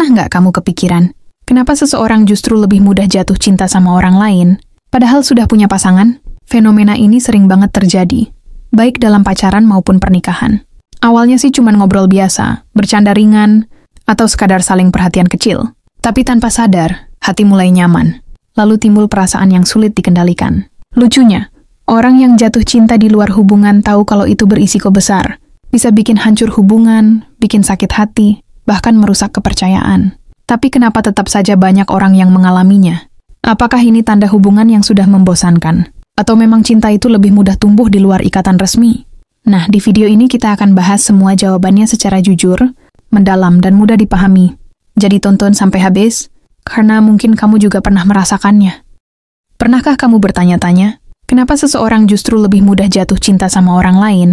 Pernah nggak kamu kepikiran, kenapa seseorang justru lebih mudah jatuh cinta sama orang lain, padahal sudah punya pasangan? Fenomena ini sering banget terjadi, baik dalam pacaran maupun pernikahan. Awalnya sih cuma ngobrol biasa, bercanda ringan, atau sekadar saling perhatian kecil. Tapi tanpa sadar, hati mulai nyaman. Lalu timbul perasaan yang sulit dikendalikan. Lucunya, orang yang jatuh cinta di luar hubungan tahu kalau itu berisiko besar. Bisa bikin hancur hubungan, bikin sakit hati, bahkan merusak kepercayaan. Tapi kenapa tetap saja banyak orang yang mengalaminya? Apakah ini tanda hubungan yang sudah membosankan? Atau memang cinta itu lebih mudah tumbuh di luar ikatan resmi? Nah, di video ini kita akan bahas semua jawabannya secara jujur, mendalam, dan mudah dipahami. Jadi tonton sampai habis, karena mungkin kamu juga pernah merasakannya. Pernahkah kamu bertanya-tanya, kenapa seseorang justru lebih mudah jatuh cinta sama orang lain,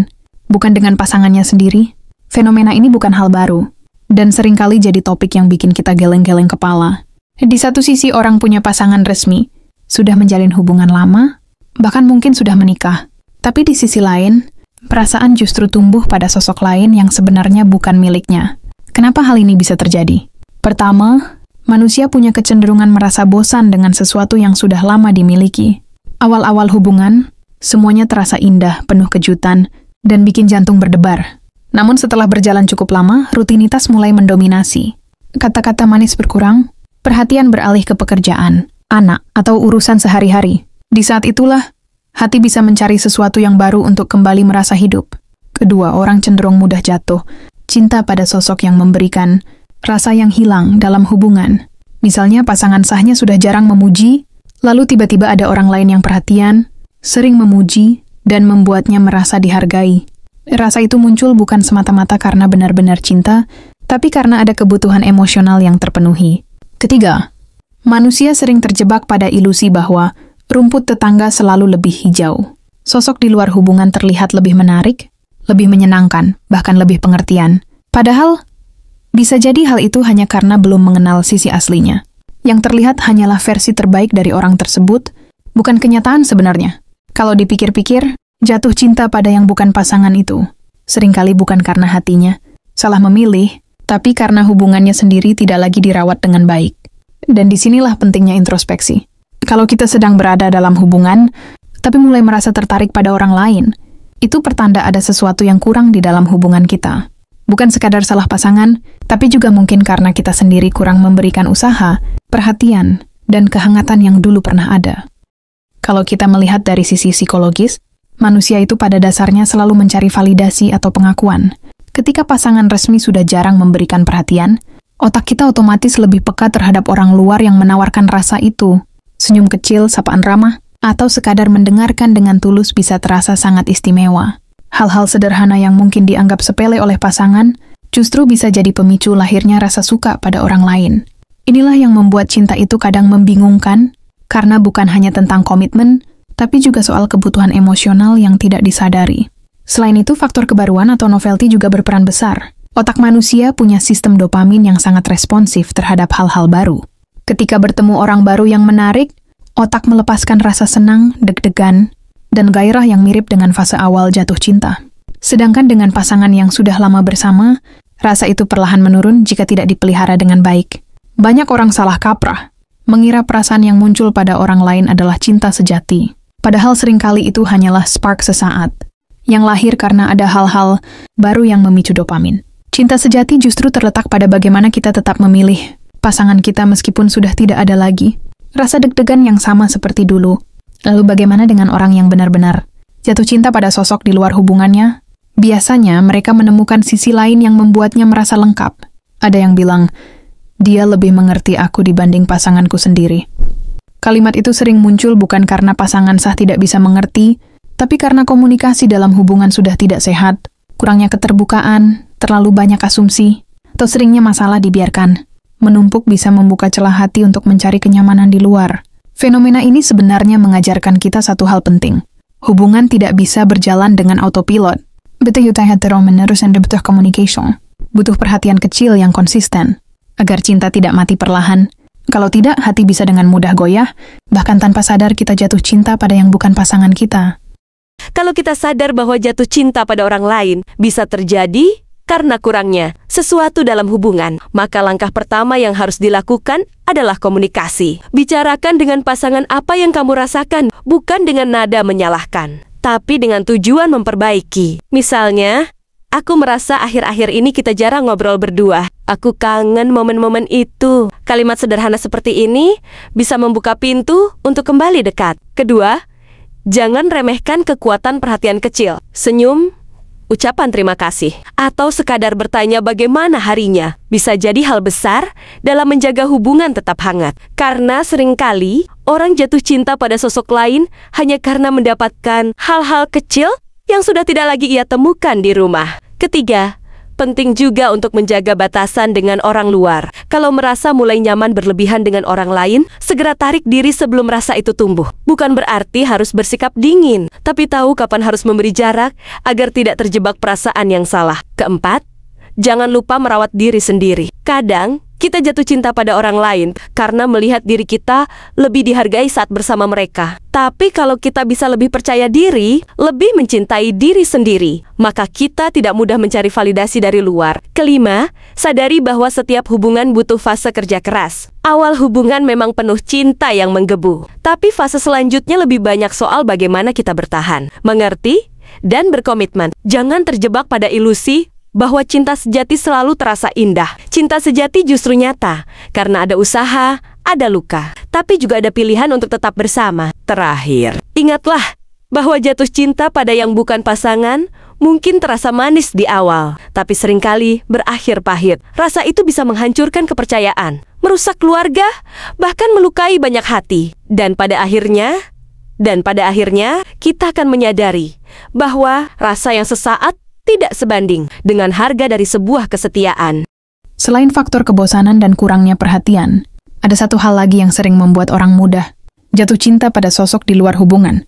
bukan dengan pasangannya sendiri? Fenomena ini bukan hal baru, dan seringkali jadi topik yang bikin kita geleng-geleng kepala. Di satu sisi orang punya pasangan resmi, sudah menjalin hubungan lama, bahkan mungkin sudah menikah. Tapi di sisi lain, perasaan justru tumbuh pada sosok lain yang sebenarnya bukan miliknya. Kenapa hal ini bisa terjadi? Pertama, manusia punya kecenderungan merasa bosan dengan sesuatu yang sudah lama dimiliki. Awal-awal hubungan, semuanya terasa indah, penuh kejutan, dan bikin jantung berdebar. Namun setelah berjalan cukup lama, rutinitas mulai mendominasi. Kata-kata manis berkurang, perhatian beralih ke pekerjaan, anak, atau urusan sehari-hari. Di saat itulah, hati bisa mencari sesuatu yang baru untuk kembali merasa hidup. Kedua, orang cenderung mudah jatuh cinta pada sosok yang memberikan rasa yang hilang dalam hubungan. Misalnya pasangan sahnya sudah jarang memuji, lalu tiba-tiba ada orang lain yang perhatian, sering memuji, dan membuatnya merasa dihargai. Rasa itu muncul bukan semata-mata karena benar-benar cinta, tapi karena ada kebutuhan emosional yang terpenuhi. Ketiga, manusia sering terjebak pada ilusi bahwa rumput tetangga selalu lebih hijau. Sosok di luar hubungan terlihat lebih menarik, lebih menyenangkan, bahkan lebih pengertian. Padahal, bisa jadi hal itu hanya karena belum mengenal sisi aslinya. Yang terlihat hanyalah versi terbaik dari orang tersebut, bukan kenyataan sebenarnya. Kalau dipikir-pikir, jatuh cinta pada yang bukan pasangan itu seringkali bukan karena hatinya salah memilih, tapi karena hubungannya sendiri tidak lagi dirawat dengan baik. Dan disinilah pentingnya introspeksi. Kalau kita sedang berada dalam hubungan, tapi mulai merasa tertarik pada orang lain, itu pertanda ada sesuatu yang kurang di dalam hubungan kita. Bukan sekadar salah pasangan, tapi juga mungkin karena kita sendiri kurang memberikan usaha, perhatian, dan kehangatan yang dulu pernah ada. Kalau kita melihat dari sisi psikologis, manusia itu pada dasarnya selalu mencari validasi atau pengakuan. Ketika pasangan resmi sudah jarang memberikan perhatian, otak kita otomatis lebih peka terhadap orang luar yang menawarkan rasa itu. Senyum kecil, sapaan ramah, atau sekadar mendengarkan dengan tulus bisa terasa sangat istimewa. Hal-hal sederhana yang mungkin dianggap sepele oleh pasangan, justru bisa jadi pemicu lahirnya rasa suka pada orang lain. Inilah yang membuat cinta itu kadang membingungkan, karena bukan hanya tentang komitmen, tapi juga soal kebutuhan emosional yang tidak disadari. Selain itu, faktor kebaruan atau novelty juga berperan besar. Otak manusia punya sistem dopamin yang sangat responsif terhadap hal-hal baru. Ketika bertemu orang baru yang menarik, otak melepaskan rasa senang, deg-degan, dan gairah yang mirip dengan fase awal jatuh cinta. Sedangkan dengan pasangan yang sudah lama bersama, rasa itu perlahan menurun jika tidak dipelihara dengan baik. Banyak orang salah kaprah, mengira perasaan yang muncul pada orang lain adalah cinta sejati. Padahal seringkali itu hanyalah spark sesaat, yang lahir karena ada hal-hal baru yang memicu dopamin. Cinta sejati justru terletak pada bagaimana kita tetap memilih pasangan kita meskipun sudah tidak ada lagi rasa deg-degan yang sama seperti dulu. Lalu bagaimana dengan orang yang benar-benar jatuh cinta pada sosok di luar hubungannya? Biasanya mereka menemukan sisi lain yang membuatnya merasa lengkap. Ada yang bilang, dia lebih mengerti aku dibanding pasanganku sendiri. Kalimat itu sering muncul bukan karena pasangan sah tidak bisa mengerti, tapi karena komunikasi dalam hubungan sudah tidak sehat, kurangnya keterbukaan, terlalu banyak asumsi, atau seringnya masalah dibiarkan. Menumpuk bisa membuka celah hati untuk mencari kenyamanan di luar. Fenomena ini sebenarnya mengajarkan kita satu hal penting. Hubungan tidak bisa berjalan dengan autopilot. Butuh terus-menerus dan butuh communication. Butuh perhatian kecil yang konsisten, agar cinta tidak mati perlahan. Kalau tidak, hati bisa dengan mudah goyah, bahkan tanpa sadar kita jatuh cinta pada yang bukan pasangan kita. Kalau kita sadar bahwa jatuh cinta pada orang lain bisa terjadi, karena kurangnya sesuatu dalam hubungan. Maka langkah pertama yang harus dilakukan adalah komunikasi. Bicarakan dengan pasangan apa yang kamu rasakan, bukan dengan nada menyalahkan, tapi dengan tujuan memperbaiki. Misalnya, aku merasa akhir-akhir ini kita jarang ngobrol berdua. Aku kangen momen-momen itu. Kalimat sederhana seperti ini bisa membuka pintu untuk kembali dekat. Kedua, jangan remehkan kekuatan perhatian kecil. Senyum, ucapan terima kasih, atau sekadar bertanya bagaimana harinya bisa jadi hal besar dalam menjaga hubungan tetap hangat. Karena seringkali orang jatuh cinta pada sosok lain hanya karena mendapatkan hal-hal kecil yang sudah tidak lagi ia temukan di rumah. Ketiga, penting juga untuk menjaga batasan dengan orang luar. Kalau merasa mulai nyaman berlebihan dengan orang lain, segera tarik diri sebelum rasa itu tumbuh. Bukan berarti harus bersikap dingin, tapi tahu kapan harus memberi jarak agar tidak terjebak perasaan yang salah. Keempat, jangan lupa merawat diri sendiri. Kadang, kita jatuh cinta pada orang lain karena melihat diri kita lebih dihargai saat bersama mereka. Tapi kalau kita bisa lebih percaya diri, lebih mencintai diri sendiri, maka kita tidak mudah mencari validasi dari luar. Kelima, sadari bahwa setiap hubungan butuh fase kerja keras. Awal hubungan memang penuh cinta yang menggebu, tapi fase selanjutnya lebih banyak soal bagaimana kita bertahan, mengerti, dan berkomitmen. Jangan terjebak pada ilusi bahwa cinta sejati selalu terasa indah. Cinta sejati justru nyata, karena ada usaha, ada luka, tapi juga ada pilihan untuk tetap bersama. Terakhir, ingatlah bahwa jatuh cinta pada yang bukan pasangan mungkin terasa manis di awal, tapi seringkali berakhir pahit. Rasa itu bisa menghancurkan kepercayaan, merusak keluarga, bahkan melukai banyak hati. Dan pada akhirnya, kita akan menyadari bahwa rasa yang sesaat tidak sebanding dengan harga dari sebuah kesetiaan. Selain faktor kebosanan dan kurangnya perhatian, ada satu hal lagi yang sering membuat orang mudah jatuh cinta pada sosok di luar hubungan.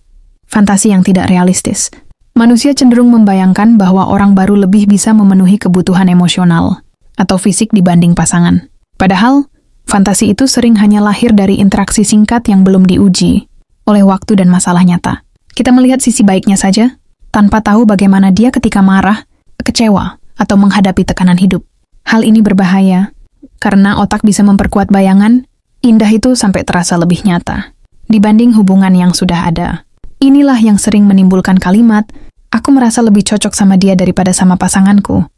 Fantasi yang tidak realistis. Manusia cenderung membayangkan bahwa orang baru lebih bisa memenuhi kebutuhan emosional atau fisik dibanding pasangan. Padahal, fantasi itu sering hanya lahir dari interaksi singkat yang belum diuji oleh waktu dan masalah nyata. Kita melihat sisi baiknya saja, tanpa tahu bagaimana dia ketika marah, kecewa, atau menghadapi tekanan hidup. Hal ini berbahaya, karena otak bisa memperkuat bayangan, indah itu sampai terasa lebih nyata, dibanding hubungan yang sudah ada. Inilah yang sering menimbulkan kalimat, aku merasa lebih cocok sama dia daripada sama pasanganku.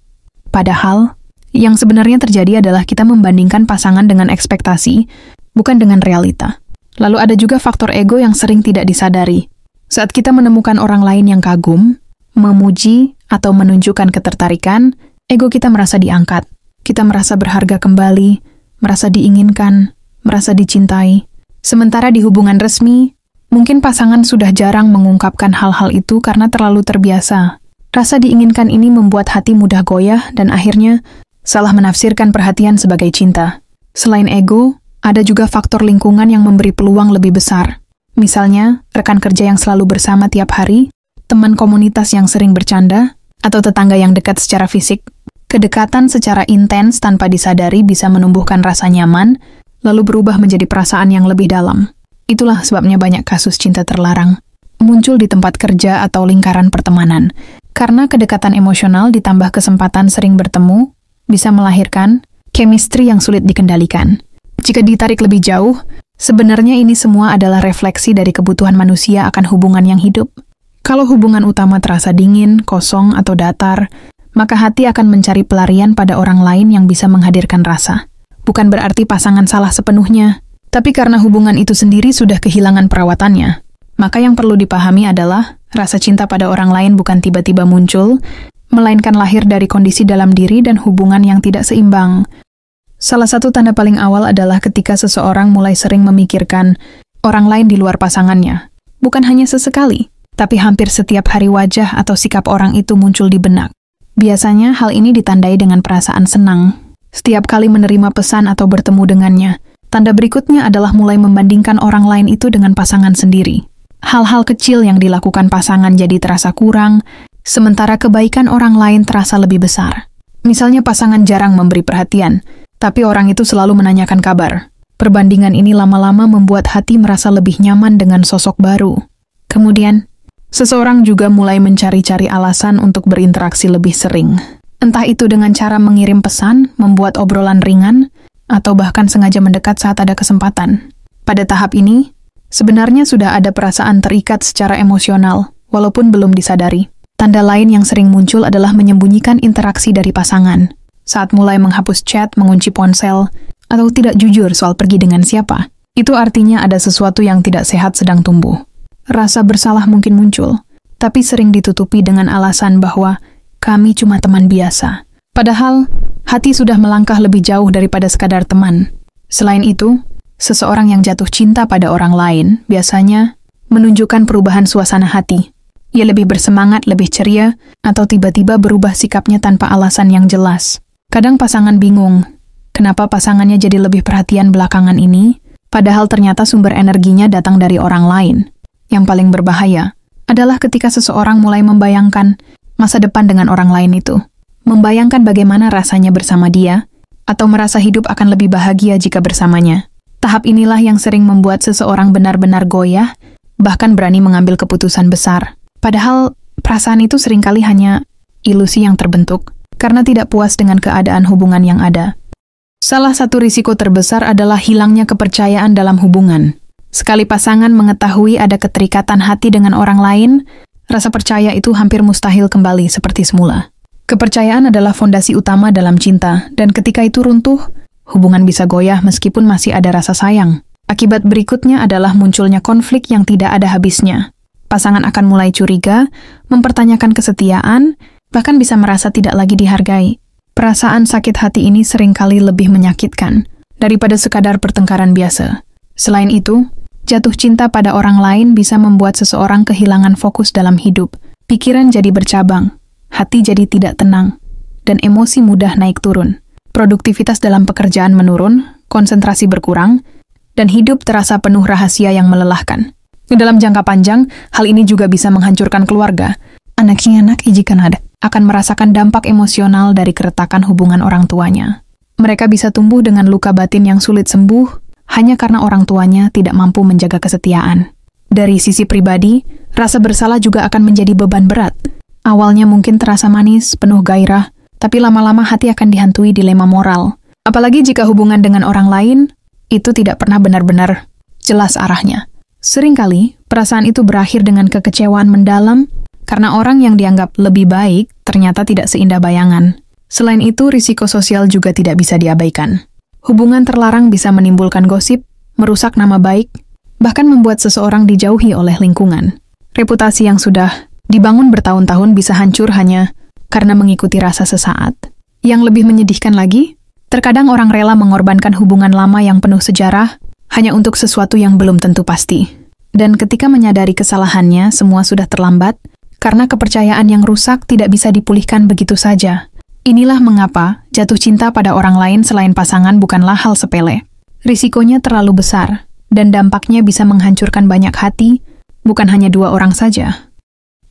Padahal, yang sebenarnya terjadi adalah kita membandingkan pasangan dengan ekspektasi, bukan dengan realita. Lalu ada juga faktor ego yang sering tidak disadari. Saat kita menemukan orang lain yang kagum, memuji, atau menunjukkan ketertarikan, ego kita merasa diangkat. Kita merasa berharga kembali, merasa diinginkan, merasa dicintai. Sementara di hubungan resmi, mungkin pasangan sudah jarang mengungkapkan hal-hal itu karena terlalu terbiasa. Rasa diinginkan ini membuat hati mudah goyah dan akhirnya salah menafsirkan perhatian sebagai cinta. Selain ego, ada juga faktor lingkungan yang memberi peluang lebih besar. Misalnya, rekan kerja yang selalu bersama tiap hari, teman komunitas yang sering bercanda, atau tetangga yang dekat secara fisik. Kedekatan secara intens tanpa disadari bisa menumbuhkan rasa nyaman, lalu berubah menjadi perasaan yang lebih dalam. Itulah sebabnya banyak kasus cinta terlarang muncul di tempat kerja atau lingkaran pertemanan. Karena kedekatan emosional ditambah kesempatan sering bertemu, bisa melahirkan chemistry yang sulit dikendalikan. Jika ditarik lebih jauh, sebenarnya ini semua adalah refleksi dari kebutuhan manusia akan hubungan yang hidup. Kalau hubungan utama terasa dingin, kosong, atau datar, maka hati akan mencari pelarian pada orang lain yang bisa menghadirkan rasa. Bukan berarti pasangan salah sepenuhnya, tapi karena hubungan itu sendiri sudah kehilangan perawatannya. Maka yang perlu dipahami adalah, rasa cinta pada orang lain bukan tiba-tiba muncul, melainkan lahir dari kondisi dalam diri dan hubungan yang tidak seimbang. Salah satu tanda paling awal adalah ketika seseorang mulai sering memikirkan orang lain di luar pasangannya. Bukan hanya sesekali, tapi hampir setiap hari wajah atau sikap orang itu muncul di benak. Biasanya hal ini ditandai dengan perasaan senang. Setiap kali menerima pesan atau bertemu dengannya, tanda berikutnya adalah mulai membandingkan orang lain itu dengan pasangan sendiri. Hal-hal kecil yang dilakukan pasangan jadi terasa kurang, sementara kebaikan orang lain terasa lebih besar. Misalnya pasangan jarang memberi perhatian, tapi orang itu selalu menanyakan kabar. Perbandingan ini lama-lama membuat hati merasa lebih nyaman dengan sosok baru. Kemudian, seseorang juga mulai mencari-cari alasan untuk berinteraksi lebih sering. Entah itu dengan cara mengirim pesan, membuat obrolan ringan, atau bahkan sengaja mendekat saat ada kesempatan. Pada tahap ini, sebenarnya sudah ada perasaan terikat secara emosional, walaupun belum disadari. Tanda lain yang sering muncul adalah menyembunyikan interaksi dari pasangan. Saat mulai menghapus chat, mengunci ponsel, atau tidak jujur soal pergi dengan siapa, itu artinya ada sesuatu yang tidak sehat sedang tumbuh. Rasa bersalah mungkin muncul, tapi sering ditutupi dengan alasan bahwa kami cuma teman biasa. Padahal, hati sudah melangkah lebih jauh daripada sekadar teman. Selain itu, seseorang yang jatuh cinta pada orang lain biasanya menunjukkan perubahan suasana hati. Ia lebih bersemangat, lebih ceria, atau tiba-tiba berubah sikapnya tanpa alasan yang jelas. Kadang pasangan bingung, kenapa pasangannya jadi lebih perhatian belakangan ini, padahal ternyata sumber energinya datang dari orang lain. Yang paling berbahaya adalah ketika seseorang mulai membayangkan masa depan dengan orang lain itu. Membayangkan bagaimana rasanya bersama dia, atau merasa hidup akan lebih bahagia jika bersamanya. Tahap inilah yang sering membuat seseorang benar-benar goyah, bahkan berani mengambil keputusan besar. Padahal, perasaan itu seringkali hanya ilusi yang terbentuk, karena tidak puas dengan keadaan hubungan yang ada. Salah satu risiko terbesar adalah hilangnya kepercayaan dalam hubungan. Sekali pasangan mengetahui ada keterikatan hati dengan orang lain, rasa percaya itu hampir mustahil kembali seperti semula. Kepercayaan adalah fondasi utama dalam cinta, dan ketika itu runtuh, hubungan bisa goyah meskipun masih ada rasa sayang. Akibat berikutnya adalah munculnya konflik yang tidak ada habisnya. Pasangan akan mulai curiga, mempertanyakan kesetiaan, bahkan bisa merasa tidak lagi dihargai. Perasaan sakit hati ini seringkali lebih menyakitkan daripada sekadar pertengkaran biasa. Selain itu, jatuh cinta pada orang lain bisa membuat seseorang kehilangan fokus dalam hidup. Pikiran jadi bercabang, hati jadi tidak tenang, dan emosi mudah naik turun. Produktivitas dalam pekerjaan menurun, konsentrasi berkurang, dan hidup terasa penuh rahasia yang melelahkan. Dalam jangka panjang, hal ini juga bisa menghancurkan keluarga. Anak-anak jika ada akan merasakan dampak emosional dari keretakan hubungan orang tuanya. Mereka bisa tumbuh dengan luka batin yang sulit sembuh, hanya karena orang tuanya tidak mampu menjaga kesetiaan. Dari sisi pribadi, rasa bersalah juga akan menjadi beban berat. Awalnya mungkin terasa manis, penuh gairah, tapi lama-lama hati akan dihantui dilema moral. Apalagi jika hubungan dengan orang lain, itu tidak pernah benar-benar jelas arahnya. Seringkali, perasaan itu berakhir dengan kekecewaan mendalam, karena orang yang dianggap lebih baik ternyata tidak seindah bayangan. Selain itu, risiko sosial juga tidak bisa diabaikan. Hubungan terlarang bisa menimbulkan gosip, merusak nama baik, bahkan membuat seseorang dijauhi oleh lingkungan. Reputasi yang sudah dibangun bertahun-tahun bisa hancur hanya karena mengikuti rasa sesaat. Yang lebih menyedihkan lagi, terkadang orang rela mengorbankan hubungan lama yang penuh sejarah hanya untuk sesuatu yang belum tentu pasti. Dan ketika menyadari kesalahannya, semua sudah terlambat, karena kepercayaan yang rusak tidak bisa dipulihkan begitu saja. Inilah mengapa jatuh cinta pada orang lain selain pasangan bukanlah hal sepele. Risikonya terlalu besar, dan dampaknya bisa menghancurkan banyak hati, bukan hanya dua orang saja.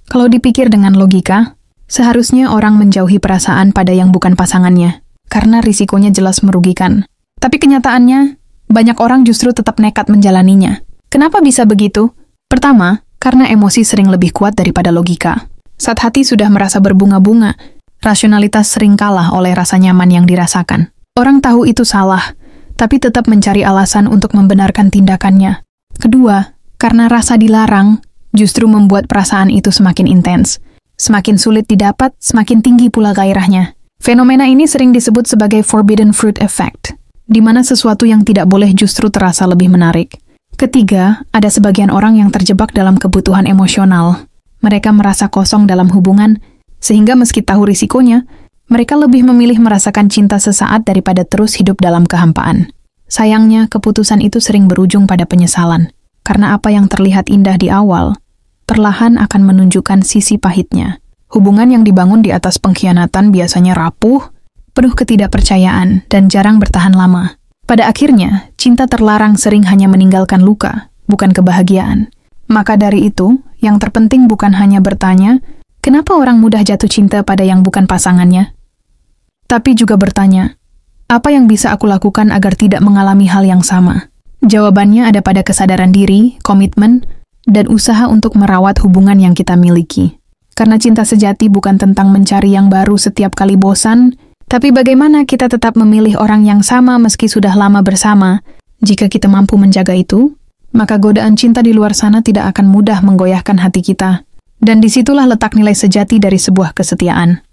Kalau dipikir dengan logika, seharusnya orang menjauhi perasaan pada yang bukan pasangannya, karena risikonya jelas merugikan. Tapi kenyataannya, banyak orang justru tetap nekat menjalaninya. Kenapa bisa begitu? Pertama, karena emosi sering lebih kuat daripada logika. Saat hati sudah merasa berbunga-bunga, rasionalitas sering kalah oleh rasa nyaman yang dirasakan. Orang tahu itu salah, tapi tetap mencari alasan untuk membenarkan tindakannya. Kedua, karena rasa dilarang, justru membuat perasaan itu semakin intens. Semakin sulit didapat, semakin tinggi pula gairahnya. Fenomena ini sering disebut sebagai forbidden fruit effect, di mana sesuatu yang tidak boleh justru terasa lebih menarik. Ketiga, ada sebagian orang yang terjebak dalam kebutuhan emosional. Mereka merasa kosong dalam hubungan, sehingga meski tahu risikonya, mereka lebih memilih merasakan cinta sesaat daripada terus hidup dalam kehampaan. Sayangnya, keputusan itu sering berujung pada penyesalan, karena apa yang terlihat indah di awal, perlahan akan menunjukkan sisi pahitnya. Hubungan yang dibangun di atas pengkhianatan biasanya rapuh, penuh ketidakpercayaan, dan jarang bertahan lama. Pada akhirnya, cinta terlarang sering hanya meninggalkan luka, bukan kebahagiaan. Maka dari itu, yang terpenting bukan hanya bertanya, kenapa orang mudah jatuh cinta pada yang bukan pasangannya? Tapi juga bertanya, apa yang bisa aku lakukan agar tidak mengalami hal yang sama? Jawabannya ada pada kesadaran diri, komitmen, dan usaha untuk merawat hubungan yang kita miliki. Karena cinta sejati bukan tentang mencari yang baru setiap kali bosan, tapi bagaimana kita tetap memilih orang yang sama meski sudah lama bersama. Jika kita mampu menjaga itu, maka godaan cinta di luar sana tidak akan mudah menggoyahkan hati kita. Dan disitulah letak nilai sejati dari sebuah kesetiaan.